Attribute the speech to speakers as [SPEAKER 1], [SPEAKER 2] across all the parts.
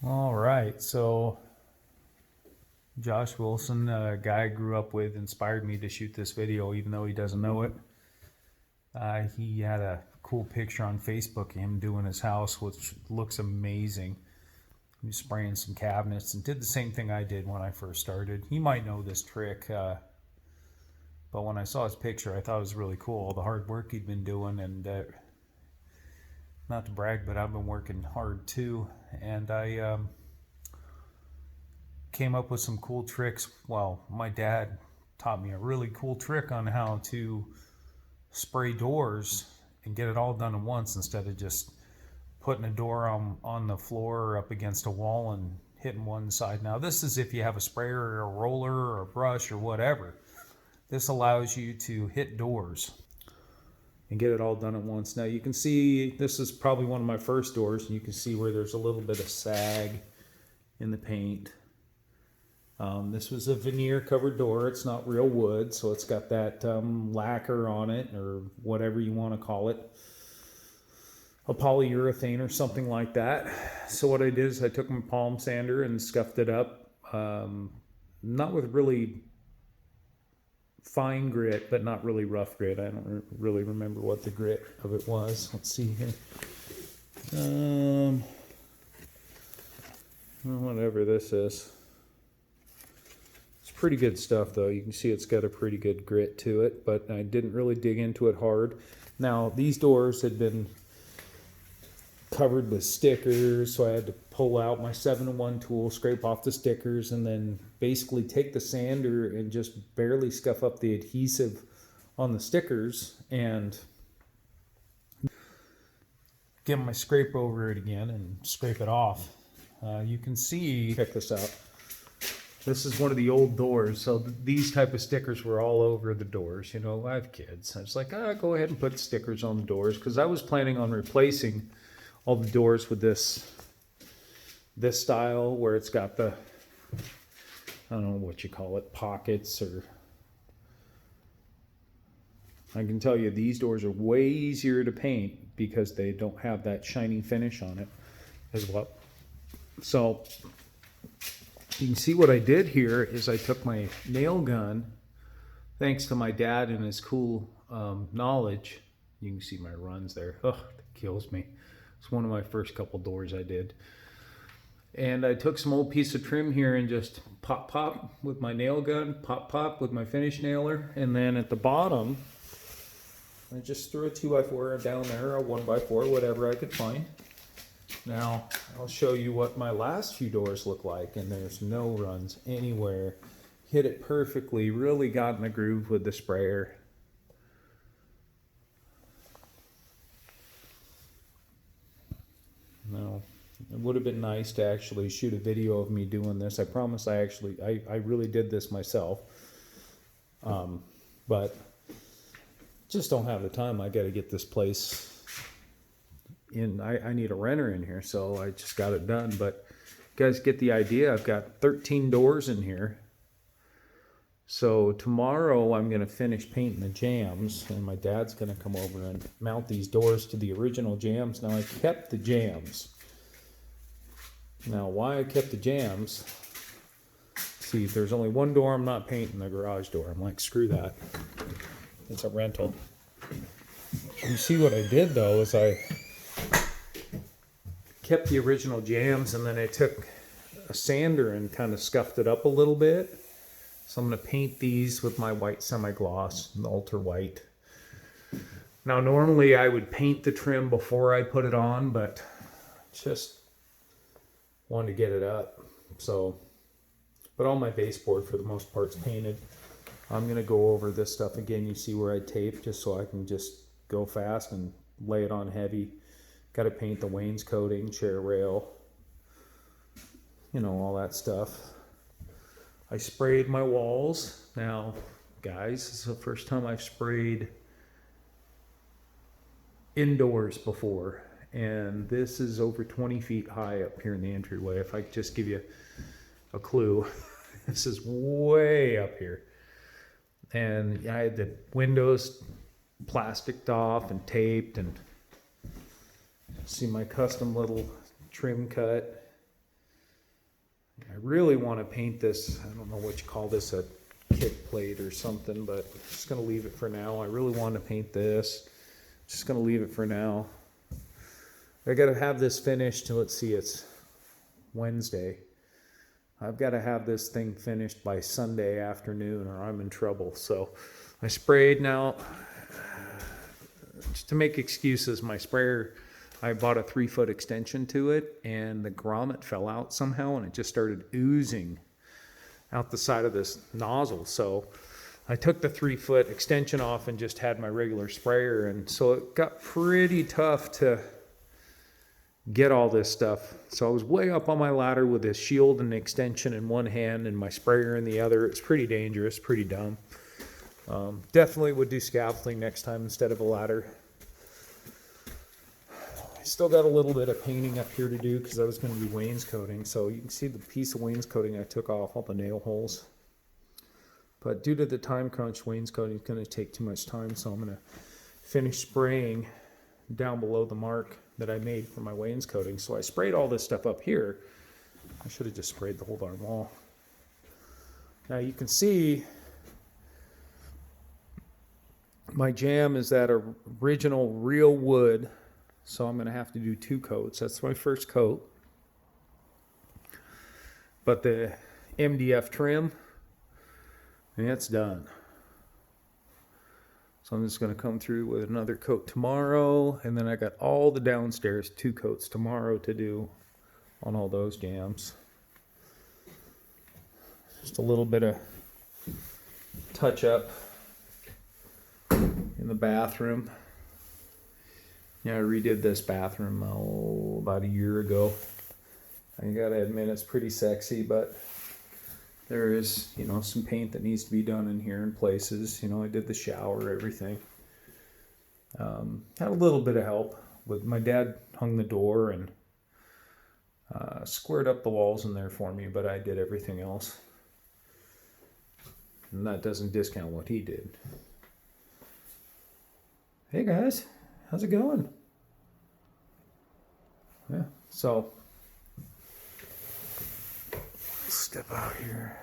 [SPEAKER 1] All right, so Josh Wilson, a guy I grew up with, inspired me to shoot this video, even though he doesn't know it. He had a cool picture on Facebook of him doing his house, which looks amazing. He was spraying some cabinets and did the same thing I did when I first started. He might know this trick, but when I saw his picture, I thought it was really cool. All the hard work he'd been doing, and not to brag, but I've been working hard too. And I came up with some cool tricks. Well, my dad taught me a really cool trick on how to spray doors and get it all done at once instead of just putting a door on the floor or up against a wall and hitting one side. Now, this is if you have a sprayer or a roller or a brush or whatever. This allows you to hit doors and get it all done at once. Now, you can see this is probably one of my first doors, and you can see where there's a little bit of sag in the paint. This was a veneer covered door. It's not real wood, so it's got that lacquer on it, or whatever you want to call it, a polyurethane or something like that. So what I did is I took my palm sander and scuffed it up, not with really fine grit, but not really rough grit. I don't really remember what the grit of it was. Let's see here. Whatever this is. It's pretty good stuff, though. You can see it's got a pretty good grit to it, but I didn't really dig into it hard. Now, these doors had been covered with stickers, so I had to pull out my 7-in-1 tool, scrape off the stickers, and then basically take the sander and just barely scuff up the adhesive on the stickers and get my scrape over it again and scrape it off. You can see, check this out. This is one of the old doors, so these type of stickers were all over the doors. You know, I have kids. I was like, go ahead and put stickers on the doors, because I was planning on replacing all the doors with this style where it's got the, I don't know what you call it, pockets, or I can tell you these doors are way easier to paint because they don't have that shiny finish on it as well. So you can see what I did here is I took my nail gun, thanks to my dad and his cool knowledge. You can see my runs there. Ugh, that kills me. It's one of my first couple doors I did. And I took some old piece of trim here and just pop with my nail gun, pop with my finish nailer. And then at the bottom, I just threw a 2x4 down there, a 1x4, whatever I could find. Now, I'll show you what my last few doors look like, and there's no runs anywhere. Hit it perfectly, really got in the groove with the sprayer. Now, it would have been nice to actually shoot a video of me doing this. I promise I really did this myself. But just don't have the time. I got to get this place in. I need a renter in here, so I just got it done. But you guys get the idea. I've got 13 doors in here. So tomorrow I'm going to finish painting the jambs, and my dad's going to come over and mount these doors to the original jambs. Now, I kept the jambs. Now, why I kept the jambs, see, there's only one door I'm not painting, the garage door. I'm like, screw that. It's a rental. You see what I did, though, is I kept the original jambs, and then I took a sander and kind of scuffed it up a little bit. So I'm going to paint these with my white semi-gloss, the ultra white. Now, normally I would paint the trim before I put it on, but just wanted to get it up. So, but all my baseboard for the most part is painted. I'm going to go over this stuff again. You see where I tape, just so I can just go fast and lay it on heavy. Got to paint the wainscoting, chair rail, you know, all that stuff. I sprayed my walls. Now, guys, this is the first time I've sprayed indoors before. And this is over 20 feet high up here in the entryway. If I just give you a clue, this is way up here. And I had the windows plasticed off and taped, and see my custom little trim cut. I really want to paint this. I don't know what you call this, a kick plate or something, but I'm just going to leave it for now. I really want to paint this. Just going to leave it for now. I got to have this finished. Let's see, it's Wednesday. I've got to have this thing finished by Sunday afternoon or I'm in trouble. So I sprayed now. Just to make excuses, my sprayer, I bought a 3-foot extension to it and the grommet fell out somehow and it just started oozing out the side of this nozzle. So I took the 3-foot extension off and just had my regular sprayer. And so it got pretty tough to get all this stuff. So I was way up on my ladder with this shield and extension in one hand and my sprayer in the other. It's pretty dangerous, pretty dumb. Definitely would do scaffolding next time instead of a ladder. I still got a little bit of painting up here to do because I was going to do wainscoting. So you can see the piece of wainscoting I took off all the nail holes. But due to the time crunch, wainscoting is going to take too much time. So I'm going to finish spraying down below the mark that I made for my wainscoting. So I sprayed all this stuff up here. I should have just sprayed the whole darn wall. Now you can see my jam is that original real wood, so I'm going to have to do 2 coats. That's my first coat. But the MDF trim, it's done. So I'm just going to come through with another coat tomorrow, and then I got all the downstairs 2 coats tomorrow to do on all those jams. Just a little bit of touch up in the bathroom. Yeah, I redid this bathroom about a year ago. I gotta admit it's pretty sexy, but there is, some paint that needs to be done in here in places. I did the shower, everything. Had a little bit of help with my dad hung the door and squared up the walls in there for me, but I did everything else. And that doesn't discount what he did. Hey guys, how's it going? Yeah, so step out here.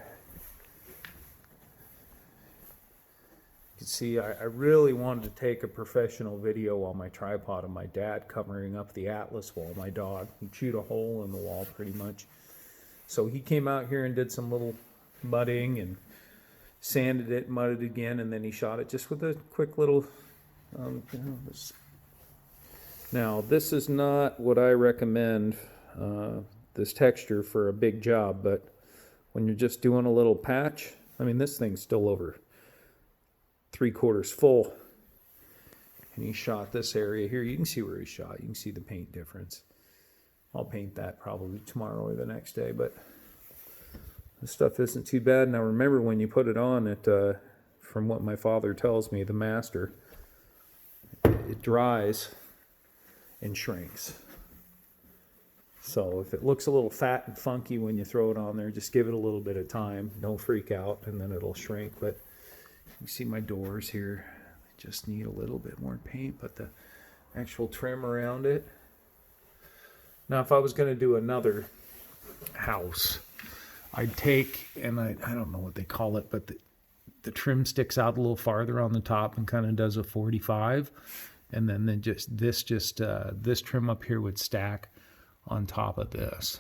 [SPEAKER 1] You can see I really wanted to take a professional video on my tripod of my dad covering up the Atlas wall, my dog. He chewed a hole in the wall pretty much. So he came out here and did some little mudding and sanded it, mudded it again, and then he shot it just with a quick little Now, this is not what I recommend, this texture for a big job, but when you're just doing a little patch, this thing's still over 3/4 full. And he shot this area here. You can see where he shot. You can see the paint difference. I'll paint that probably tomorrow or the next day, but this stuff isn't too bad. Now, remember when you put it on, from what my father tells me, the master, it dries and shrinks. So if it looks a little fat and funky when you throw it on there, just give it a little bit of time. Don't freak out, and then it'll shrink. But you see my doors here. They just need a little bit more paint, but the actual trim around it. Now, if I was going to do another house, I'd take, and I don't know what they call it, but the trim sticks out a little farther on the top and kind of does a 45. And then this trim up here would stack on top of this.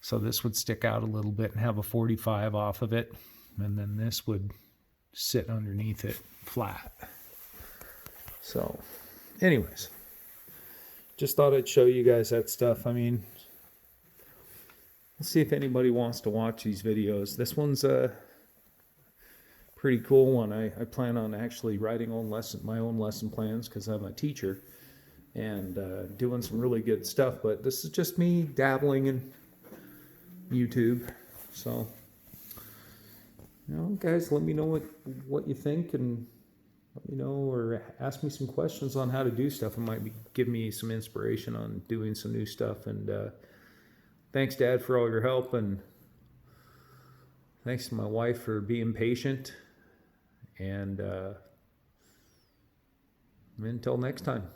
[SPEAKER 1] So this would stick out a little bit and have a 45 off of it. And then this would sit underneath it flat. So anyways, just thought I'd show you guys that stuff. Let's see if anybody wants to watch these videos. This one's a pretty cool one. I plan on actually writing my own lesson plans because I'm a teacher and doing some really good stuff. But this is just me dabbling in YouTube. So, guys, let me know what you think, and let me know, or ask me some questions on how to do stuff. It might give me some inspiration on doing some new stuff. And thanks, Dad, for all your help, and thanks to my wife for being patient. And until next time.